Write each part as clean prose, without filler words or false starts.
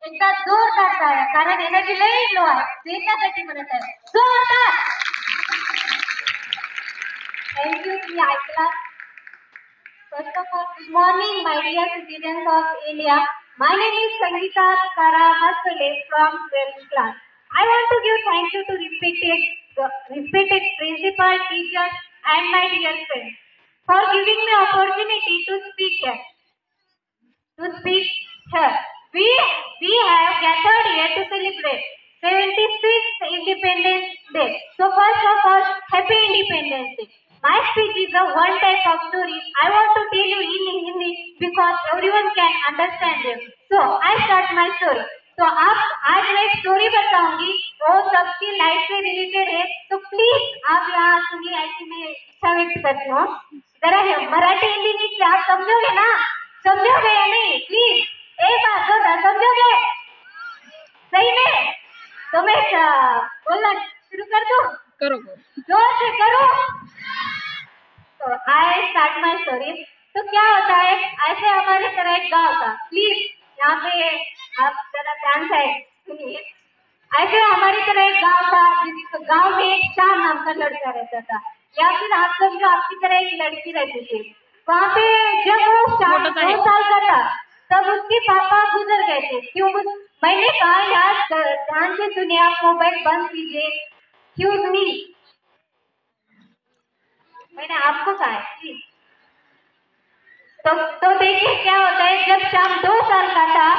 एकदा जोरदार टाळ्या, कारण एनर्जी लई लो आहे. देण्यासाठी म्हणत आहे जोरदार. थँक्यू तुम्ही ऐकला. First of all, good morning, my dear citizens of India. My name is Sangeeta Kara Masale from 12th class. I want to give thank you to respected principal, teachers, and my dear friends for giving me opportunity to speak here. We have gathered here to celebrate 76th Independence Day. So first of all, Happy Independence Day. My speech is a one type of story. I want to tell you in Hindi because everyone can understand them. So I start my story. तो आज मैं एक story बताऊंगी, वो सबकी life से related है. तो प्लीज आप यहाँ सुनिए, ऐसी मैं इच्छा व्यक्त करती हूँ. जरा मराठी हिंदी मिक्स आप समझोगे ना? समझोगे या नहीं? प्लीज एक बार जोरदार समझोगे? सही में? तो मैं बोलना शुरू कर दूं? करो जोर से करो. तो आई स्टार्ट माय स्टोरी. तो क्या होता है, ऐसे हमारे तरह एक गाँव था. प्लीज यहाँ पे आप जरा ध्यान से सुनिए. ऐसे हमारी तरह एक गाँव था, जिस गाँव में एक श्याम नाम का लड़का रहता था, या फिर आप समझो आपकी तरह एक लड़की रहती थी. वहाँ पे जब वो श्याम 2 साल का था, तब उसके पापा गुजर गए थे. क्यों? मैंने कहा यार ध्यान से सुनिए, आप मोबाइल बंद कीजिए. एक्सक्यूज मी, मैंने आपको कहा है. तो देखिए क्या होता है, जब श्याम 2 साल का था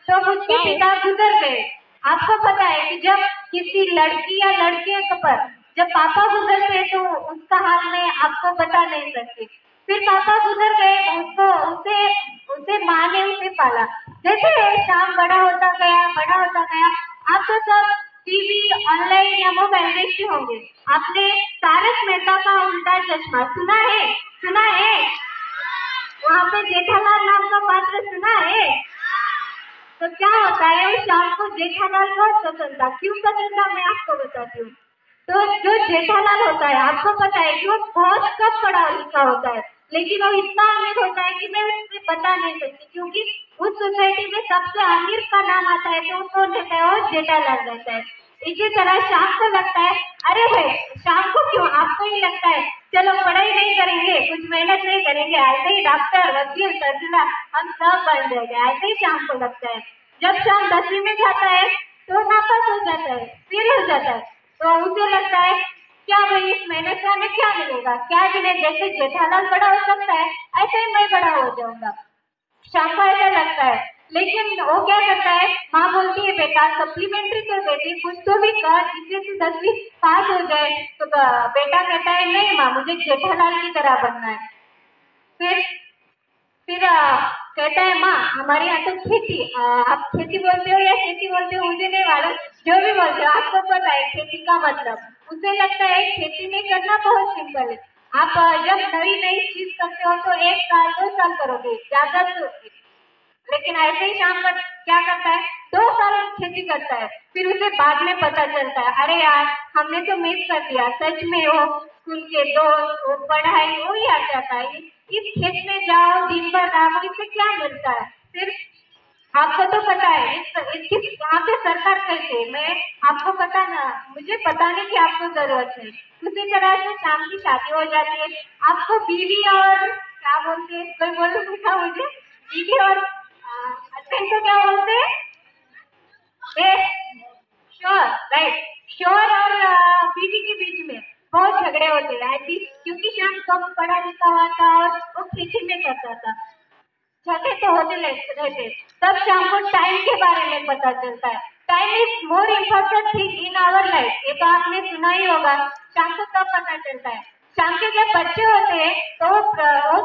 तो उसके पिता गुजर गए. आपको पता है कि जब किसी लड़की या लड़के पर जब पापा गुजरते तो उसका हाल में आपको बता नहीं सकते. फिर पापा गुजर गए, उसे माँ ने उसे पाला. जैसे श्याम बड़ा होता गया, आप तो सब टीवी, ऑनलाइन या मोबाइल देखते होंगे. आपने तारक मेहता का उल्टा चश्मा सुना है? वहाँ पे जेठालाल नाम का पात्र सुना है? तो क्या होता है, उस श्याम को जेठालाल बहुत पसंद था. क्यों पसंद था मैं आपको बताती हूँ. तो जो जेठालाल होता है, आपको पता है कि वो बहुत कम पढ़ा लिखा होता है, लेकिन वो इतना अमीर होता है कि मैं उससे बता नहीं सकती, क्योंकि उस सोसाइटी में सबसे अमीर का नाम आता है तो उसको रहता है वो जेठालाल रहता है. इसी तरह शाम को लगता है, अरे भाई शाम को क्यों, आपको ही लगता है चलो पढ़ाई नहीं करेंगे, कुछ मेहनत नहीं करेंगे, ऐसे ही डॉक्टर, वकील, तहसीलदार हम सब बन जाएंगे. ऐसे ही शाम को लगता है. जब शाम 10वीं में जाता है तो नापास हो जाता है, फेल हो जाता है. तो उसे लगता है क्या भाई इस मेहनत से हमें क्या मिलेगा, क्या मिले. जैसे जेठालाल बड़ा हो सकता है, ऐसे ही मैं बड़ा हो जाऊंगा. शाम को ऐसा लगता है, लेकिन वो क्या करता है, माँ बोलती है बेटा सप्लीमेंट्री कर बेटी, कुछ तो भी कर जिससे तू 10वीं पास हो जाए. तो बेटा कहता है नहीं माँ, मुझे जेठालाल की तरह बनना है. फिर कहता है माँ हमारे यहाँ तो खेती, आप खेती बोलते हो या खेती बोलते हो मुझे नहीं मालूम, जो भी बोलते हो आपको पता है खेती का मतलब. उसे लगता है खेती में करना बहुत सिंपल है. आप जब नई चीज करते हो तो 1 साल 2 साल करोगे ज्यादा तो, लेकिन ऐसे ही शाम का क्या करता है, 2 साल खेती करता है. फिर उसे बाद में पता चलता है, अरे यार हमने तो मिस कर दिया. सच में वो स्कूल के दोस्त, वो पढ़ाई, वो ही आ जाता है. इस खेत में जाओ दिन भर राम, इससे क्या मिलता है. फिर आपको तो पता है इसकी यहाँ पे सरकार कैसे, मैं आपको पता ना, मुझे बताने की आपको जरूरत है. उसी तरह से शाम की शादी हो जाती है. आपको बीवी और क्या बोलते हैं, कोई बोलो पूछा मुझे, बीवी और हस्बैंड को क्या बोलते हैं? Sure, right. श्योर और बीवी के बीच में बहुत झगड़े होते हैं, क्योंकि शाम कम पढ़ा लिखा हुआ था और वो खेती में करता था. झगड़े तो होते रहते. तब शाम को टाइम के बारे में पता चलता है. Time is more important thing in our life. ये तो आपने सुना ही होगा. शाम को तब पता चलता है. शाम के जब बच्चे होते हैं तो वो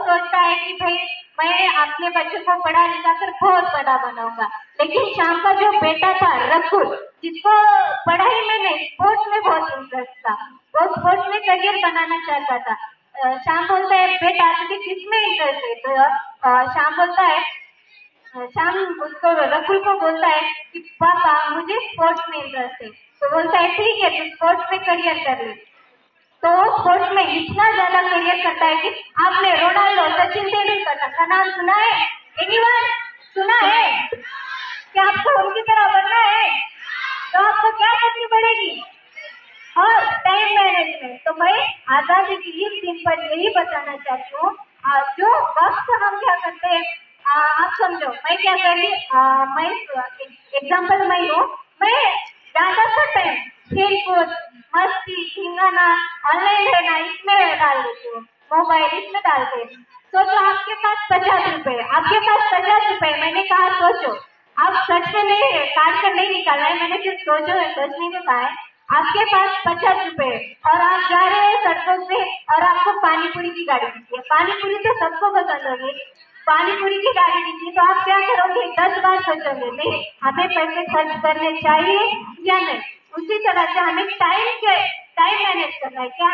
सोचता है कि भाई मैं अपने बच्चों को पढ़ा लिखा कर बहुत बड़ा बनाऊंगा. लेकिन शाम का जो बेटा था रकुल, जिसको पढ़ाई में नहीं स्पोर्ट्स में बहुत इंटरेस्ट था, वो स्पोर्ट्स में करियर बनाना चाहता था. शाम बोलता है बेटा तुझे किसमें इंटरेस्ट है. तो शाम बोलता है, शाम उसको रकुल को बोलता है कि पापा मुझे स्पोर्ट्स में इंटरेस्ट है. तो बोलता है ठीक है तू स्पोर्ट्स में करियर कर ले. तो स्पोर्ट्स में इतना ज्यादा करियर करता है कि आपने रोनाल्डो, सचिन तेंदुलकर का नाम सुना है? एनीवन सुना है? क्या आपको उनकी आपको क्या करनी पड़ेगी? और टाइम मैनेजमेंट। तो मैं आजादी की इस दिन पर यही बताना चाहती हूँ, जो वक्त हम क्या करते हैं, आप समझो मैं क्या कर रही, मैं एग्जाम्पल मैं हूँ, मैं ज्यादातर टाइम खेल कूद, मस्ती, खिंगाना, ऑनलाइन रहना इसमें डाल देती हूँ, मोबाइल इसमें डालते हैं। सोचो आपके पास 50 रुपए, आपके पास 50 रुपए, मैंने कहा सोचो, आप सच में नहीं काट कर नहीं निकाला है, मैंने सिर्फ सोचो है, सोचने में कहा है। आपके पास 50 रुपए और आप जा रहे हैं सड़कों पे और आपको पानी पूरी की गाड़ी दिखती है, पानी पूरी तो सबको पसंद होगी, पानी पूरी की गाड़ी दिखती तो आप क्या करोगे? 10 बार सोचोगे नहीं हमें पैसे खर्च करने चाहिए या नहीं। उसी तरह से हमें टाइम मैनेज करना है। क्या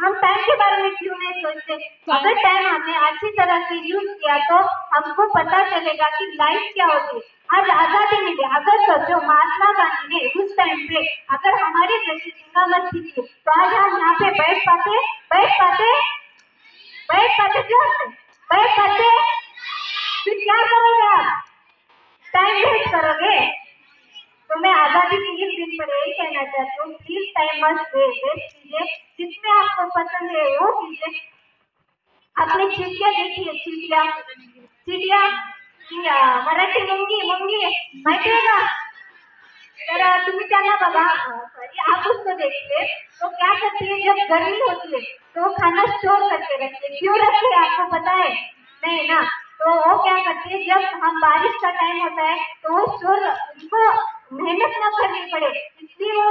हम टाइम के बारे में क्यों नहीं सोचते? अगर टाइम हमने अच्छी तरह से यूज किया तो हमको पता चलेगा कि लाइफ क्या होती है। आज आजादी मिली, अगर सोचो महात्मा गांधी ने उस टाइम पे अगर हमारी जैसी चिंगामत थी तो आज हम यहाँ पे बैठ पाते बैठ पाते क्यों बैठ पाते? फिर क्या करोगे आप? टाइम वेस्ट करोगे। तो मैं आजादी के इस दिन पर यही कहना चाहती हूँ, प्लीज टाइम मत वेस्ट कीजिए, जिसमें आपको पसंद है वो कीजिए। आपने चिड़िया देखी है? चिड़िया चिड़िया मराठी मुंगी मुंगी माहिती आहे का? तर तुम्ही त्यांना बघा, सॉरी आप उसको देखिए, तो क्या करती है जब गर्मी होती है तो वो खाना स्टोर करके रखती है। क्यों रखती है आपको पता है? नहीं ना। तो वो क्या करती है जब हम बारिश का टाइम होता है तो वो स्टोर, उसको मेहनत न करनी पड़े इसलिए वो